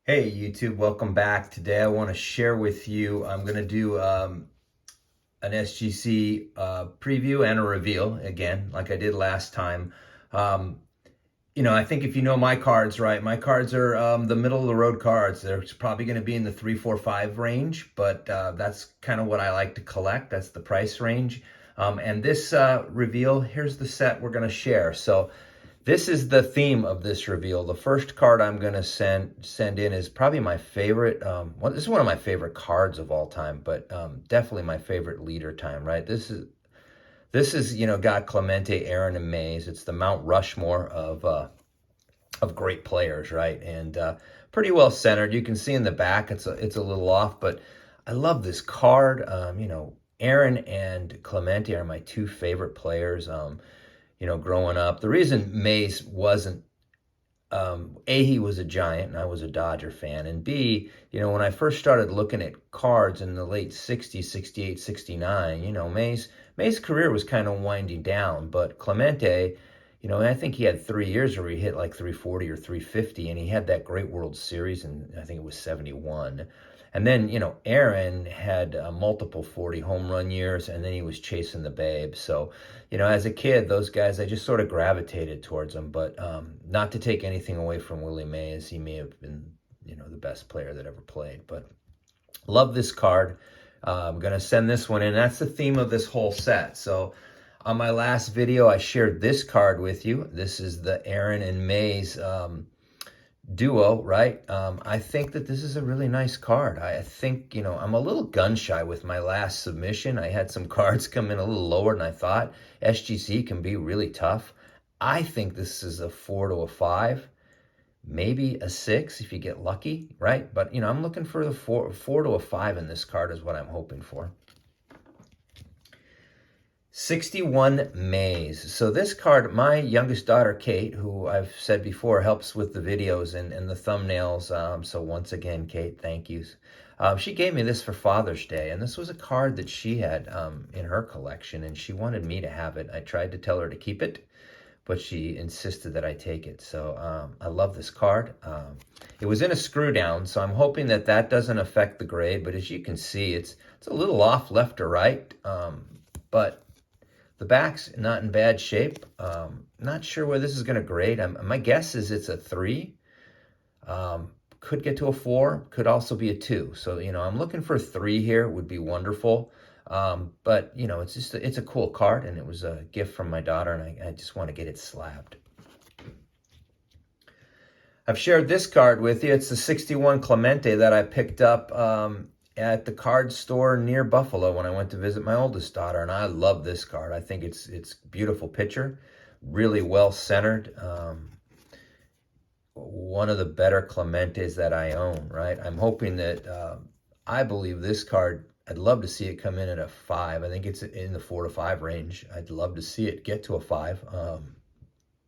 Hey YouTube, welcome back. Today I want to share with you, I'm going to do an SGC preview and a reveal again, like I did last time. Um, I think if you know my cards, right, my cards are the middle of the road cards. They're probably going to be in the 3, 4, 5 range, but that's kind of what I like to collect. That's the price range. And this reveal, here's the set we're going to share. So this is the theme of this reveal. The first card I'm going to send in is probably my favorite. This is one of my favorite cards of all time, but definitely my favorite leader time, right? This is got Clemente, Aaron, and Mays. It's the Mount Rushmore of great players, right? And pretty well centered. You can see in the back it's a little off, but I love this card. Aaron and Clemente are my two favorite players. Growing up. The reason Mays wasn't, A, he was a Giant and I was a Dodger fan. And B, when I first started looking at cards in the late 60s, 68, 69, Mays' career was kind of winding down. But Clemente, I think he had 3 years where he hit like 340 or 350, and he had that great World Series, and I think it was 71. And then, Aaron had multiple 40 home run years, and then he was chasing the babe. So, as a kid, those guys, I just sort of gravitated towards them. But not to take anything away from Willie Mays. He may have been, the best player that ever played. But love this card. I'm going to send this one in. That's the theme of this whole set. So on my last video, I shared this card with you. This is the Aaron and Mays duo, right? I think that this is a really nice card. I think, I'm a little gun shy with my last submission. I had some cards come in a little lower than I thought. SGC can be really tough. I think this is a 4 to a 5, maybe a 6 if you get lucky, right? But, I'm looking for the 4 to a 5 in this card is what I'm hoping for. 61 Mays. So this card, my youngest daughter, Kate, who I've said before helps with the videos and the thumbnails. So once again, Kate, thank yous. She gave me this for Father's Day, and this was a card that she had in her collection, and she wanted me to have it. I tried to tell her to keep it, but she insisted that I take it. So I love this card. It was in a screw down, so I'm hoping that that doesn't affect the grade, but as you can see, it's a little off left or right, but the back's not in bad shape. Not sure where this is going to grade. My guess is it's a 3. Could get to a 4. Could also be a 2. So, I'm looking for a 3 here. Would be wonderful. But, it's a cool card, and it was a gift from my daughter, and I just want to get it slabbed. I've shared this card with you. It's the 61 Clemente that I picked up at the card store near Buffalo when I went to visit my oldest daughter, and I love this card. I think it's beautiful picture, really well centered. One of the better Clementes that I own, right? I'm hoping that I believe this card, I'd love to see it come in at a 5. I think it's in the 4 to 5 range. I'd love to see it get to a 5.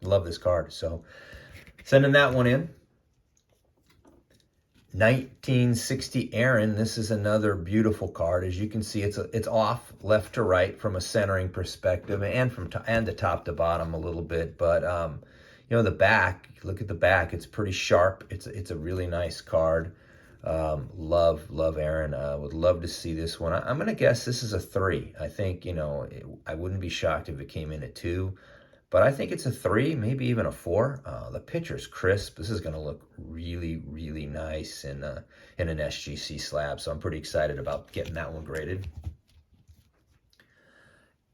Love this card. So sending that one in. 1960 Aaron. This is another beautiful card. As you can see, it's off left to right from a centering perspective, and and the top to bottom a little bit. But the back. Look at the back. It's pretty sharp. It's a really nice card. Love Aaron. Would love to see this one. I'm gonna guess this is a 3. I think I wouldn't be shocked if it came in at 2. But I think it's a 3, maybe even a 4. The picture's crisp. This is going to look really, really nice in an SGC slab. So I'm pretty excited about getting that one graded.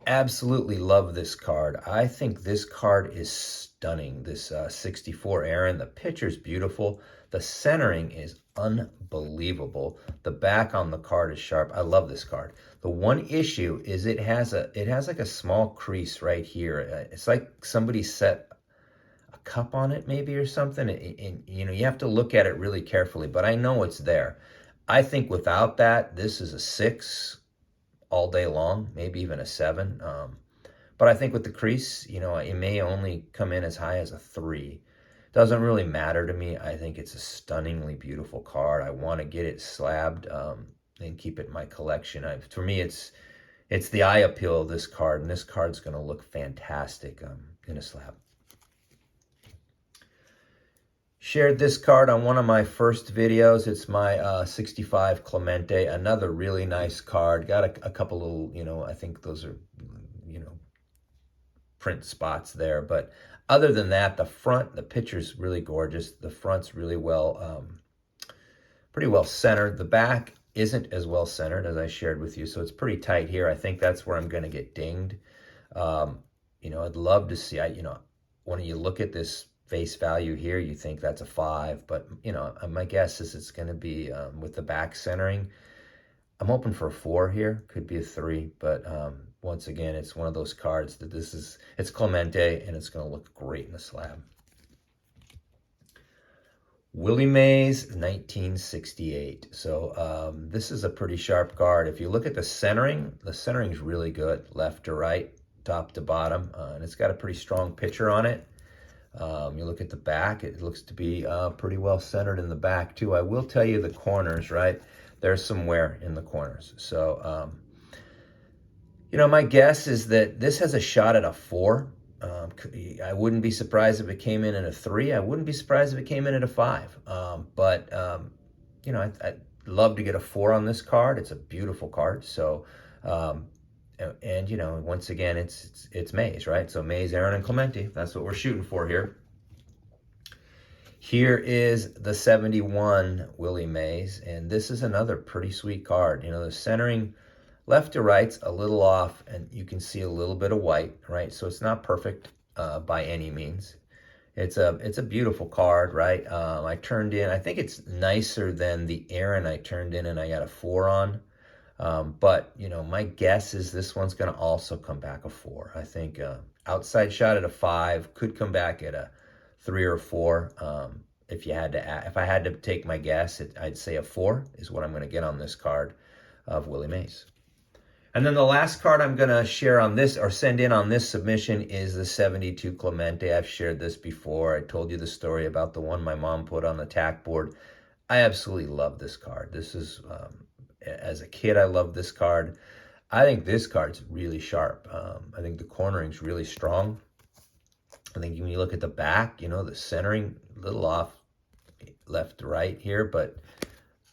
Absolutely love this card. I think this card is stunning. This 64 Aaron. The picture's beautiful. The centering is unbelievable. The back on the card is sharp. I love this card. The one issue is it has like a small crease right here. It's like somebody set a cup on it maybe or something. And you have to look at it really carefully, but I know it's there. I think without that, this is a 6 all day long, maybe even a 7. But I think with the crease, it may only come in as high as a 3. Doesn't really matter to me. I think it's a stunningly beautiful card. I want to get it slabbed and keep it in my collection. For me, it's the eye appeal of this card, and this card's going to look fantastic in a slab. Shared this card on one of my first videos. It's my 65 Clemente, another really nice card. Got a couple little, I think those are, print spots there. But other than that, the front, the picture's really gorgeous. The front's really pretty well centered. The back isn't as well centered as I shared with you, so it's pretty tight here. I think that's where I'm going to get dinged. I'd love to see, when you look at this face value here, you think that's a 5, but, my guess is it's going to be, with the back centering, I'm hoping for a 4 here. Could be a 3, but once again, it's one of those cards that it's Clemente, and it's going to look great in the slab. Willie Mays, 1968. So this is a pretty sharp card. If you look at the centering's really good, left to right, top to bottom, and it's got a pretty strong picture on it. You look at the back, it looks to be pretty well centered in the back too. I will tell you the corners, right? There's some wear in the corners. So, my guess is that this has a shot at a 4. I wouldn't be surprised if it came in at a 3. I wouldn't be surprised if it came in at a 5. I'd love to get a 4 on this card. It's a beautiful card. So, once again, it's Mays, right? So Mays, Aaron, and Clemente. That's what we're shooting for here. Here is the 71 Willie Mays, and this is another pretty sweet card. The centering left to right's a little off, and you can see a little bit of white, right? So it's not perfect by any means. It's a beautiful card, right? I turned in, I think it's nicer than the Aaron I turned in and I got a 4 on. But my guess is this one's going to also come back a 4. I think outside shot at a 5, could come back at a 3 or 4. If I had to take my guess, I'd say a 4 is what I'm going to get on this card of Willie Mays. And then the last card I'm going to share on this, or send in on this submission, is the 72 Clemente. I've shared this before. I told you the story about the one my mom put on the tack board. I absolutely love this card. This is, as a kid, I loved this card. I think this card's really sharp. I think the cornering's really strong. I think when you look at the back, the centering, a little off left to right here, but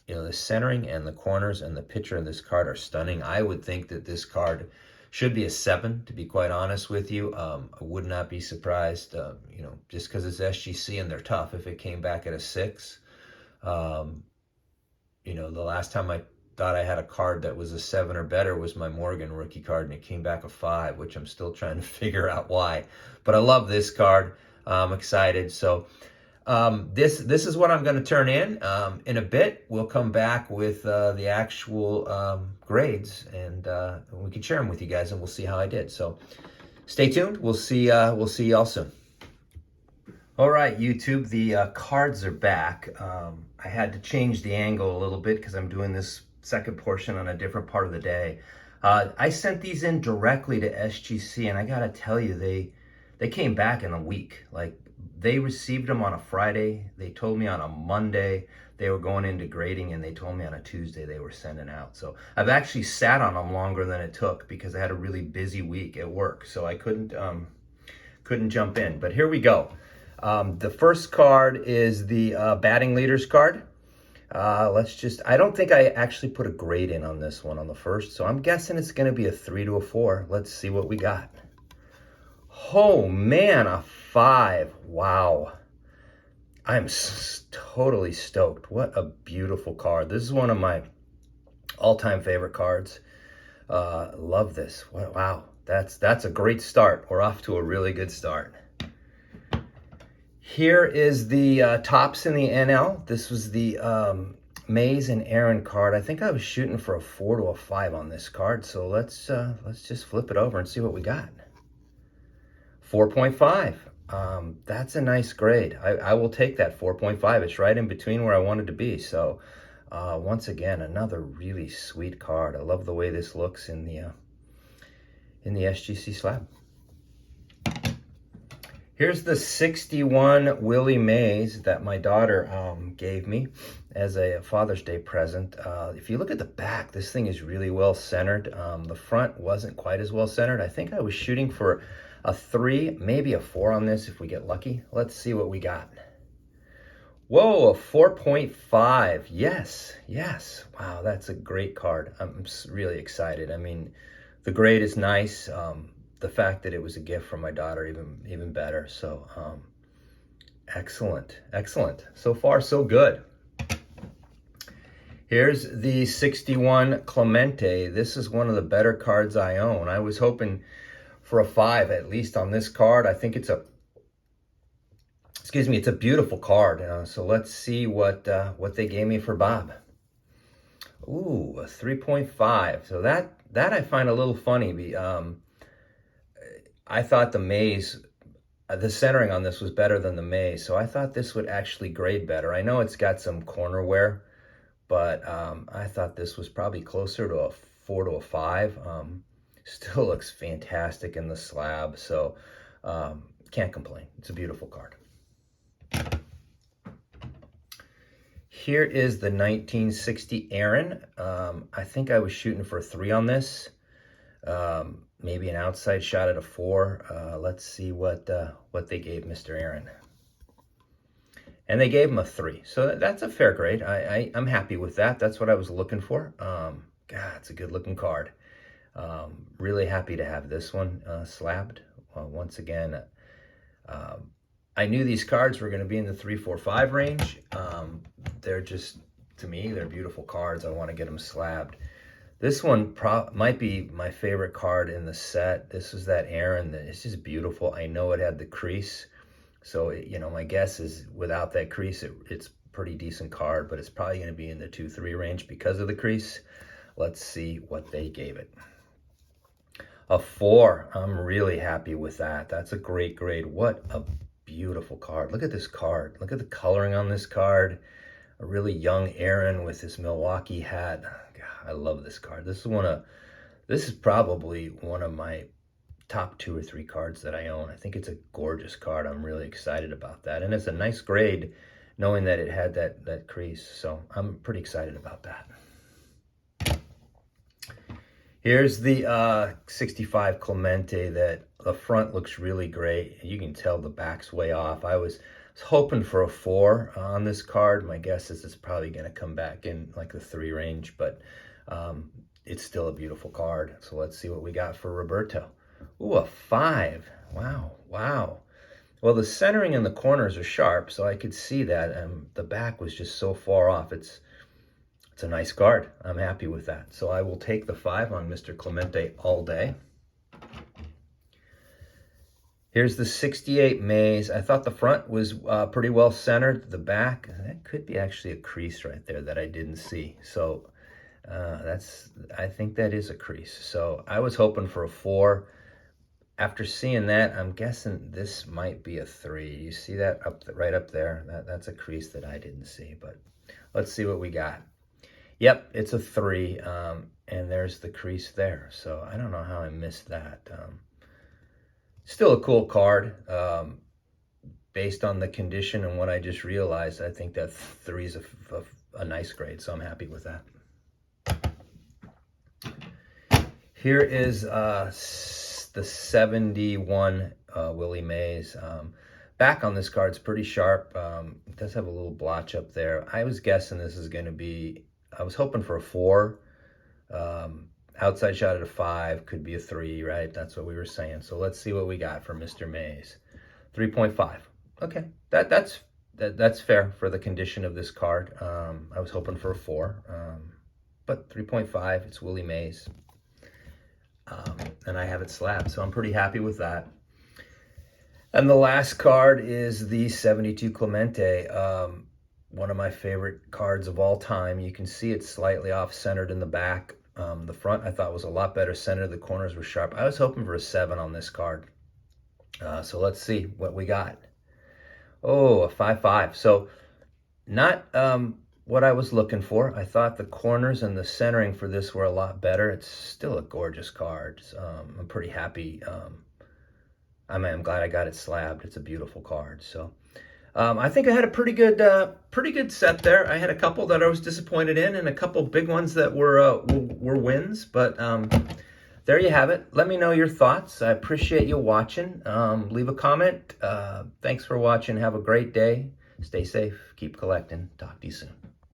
the centering and the corners and the picture of this card are stunning. I would think that this card should be a 7, to be quite honest with you. I would not be surprised, just because it's SGC and they're tough, if it came back at a 6. The last time I thought I had a card that was a 7 or better was my Morgan rookie card, and it came back a 5, which I'm still trying to figure out why. But I love this card. I'm excited. So this is what I'm going to turn in. In a bit, we'll come back with the actual grades, and we can share them with you guys, and we'll see how I did. So stay tuned. We'll see y'all soon. All right, YouTube, the cards are back. I had to change the angle a little bit because I'm doing this second portion on a different part of the day. I sent these in directly to SGC, and I gotta tell you, they came back in a week. Like, they received them on a Friday. They told me on a Monday they were going into grading, and they told me on a Tuesday they were sending out. So I've actually sat on them longer than it took because I had a really busy week at work, so I couldn't jump in. But here we go. The first card is the batting leaders card. I don't think I actually put a grade in on this one on the first, so I'm guessing it's going to be a 3 to a 4. Let's see what we got. Oh man, a 5. Wow. I'm totally stoked. What a beautiful card. This is one of my all-time favorite cards. Love this. Wow. That's a great start. We're off to a really good start. Here is the tops in the NL. This was the Mays and Aaron card. I think I was shooting for a 4 to a 5 on this card. So let's just flip it over and see what we got. 4.5. That's a nice grade. I will take that 4.5. It's right in between where I wanted to be. So once again, another really sweet card. I love the way this looks in the SGC slab. Here's the 61 Willie Mays that my daughter gave me as a Father's Day present. If you look at the back, this thing is really well centered. The front wasn't quite as well centered. I think I was shooting for a 3, maybe a 4 on this if we get lucky. Let's see what we got. Whoa, a 4.5. Yes, yes. Wow, that's a great card. I'm really excited. I mean, the grade is nice. The fact that it was a gift from my daughter, even better. So, excellent, excellent. So far, so good. Here's the 61 Clemente. This is one of the better cards I own. I was hoping for a 5 at least on this card. I think it's a, excuse me, it's a beautiful card. So let's see what they gave me for Bob. Ooh, a 3.5. So that I find a little funny. I thought the maze, the centering on this was better than the maze. So I thought this would actually grade better. I know it's got some corner wear, but I thought this was probably closer to a 4 to a 5. Still looks fantastic in the slab, so can't complain. It's a beautiful card. Here is the 1960 Aaron. I think I was shooting for a 3 on this. Maybe an outside shot at a 4. Let's see what they gave Mr. Aaron. And they gave him a 3. So that's a fair grade. I'm happy with that. That's what I was looking for. God, it's a good looking card. Really happy to have this one slabbed. Once again, I knew these cards were going to be in the 3, 4, 5 range. They're just, to me, they're beautiful cards. I want to get them slabbed. This one might be my favorite card in the set. This is that Aaron. It's just beautiful. I know it had the crease. So, my guess is without that crease, it's a pretty decent card, but it's probably going to be in the 2, 3 range because of the crease. Let's see what they gave it. A 4. I'm really happy with that. That's a great grade. What a beautiful card. Look at this card. Look at the coloring on this card. A really young Aaron with his Milwaukee hat. God, I love this card. This is probably one of my top 2 or 3 cards that I own. I think it's a gorgeous card. I'm really excited about that. And it's a nice grade knowing that it had that crease. So I'm pretty excited about that. Here's the 65 Clemente. That the front looks really great. You can tell the back's way off. I was hoping for a 4 on this card. My guess is it's probably going to come back in like the 3 range, but it's still a beautiful card. So let's see what we got for Roberto. Ooh, a 5. Wow, wow. Well, the centering and the corners are sharp, so I could see that. The back was just so far off. It's a nice card. I'm happy with that. So I will take the 5 on Mr. Clemente all day. Here's the 68 Maze. I thought the front was pretty well centered. The back, that could be actually a crease right there that I didn't see. So I think that is a crease. So I was hoping for a 4. After seeing that, I'm guessing this might be a 3. You see that right up there? That's a crease that I didn't see, but let's see what we got. Yep, it's a 3, and there's the crease there. So I don't know how I missed that. Still a cool card. Based on the condition and what I just realized, I think that 3 is a nice grade, so I'm happy with that. Here is the 71 Willie Mays. Back on this card's pretty sharp. It does have a little blotch up there. I was guessing this is going to be, I was hoping for a 4. Outside shot at a 5, could be a 3, right? That's what we were saying. So let's see what we got for Mr. Mays. 3.5. Okay, that's fair for the condition of this card. I was hoping for a 4, but 3.5. It's Willie Mays, and I have it slabbed, so I'm pretty happy with that. And the last card is the 72 Clemente. One of my favorite cards of all time. You can see it's slightly off-centered in the back. The front I thought was a lot better centered. The corners were sharp. I was hoping for a 7 on this card. So let's see what we got. Oh, a 5.5. So not what I was looking for. I thought the corners and the centering for this were a lot better. It's still a gorgeous card. I'm pretty happy. I'm glad I got it slabbed. It's a beautiful card. So I think I had a pretty good set there. I had a couple that I was disappointed in, and a couple big ones that were wins. But there you have it. Let me know your thoughts. I appreciate you watching. Leave a comment. Thanks for watching. Have a great day. Stay safe, keep collecting. Talk to you soon.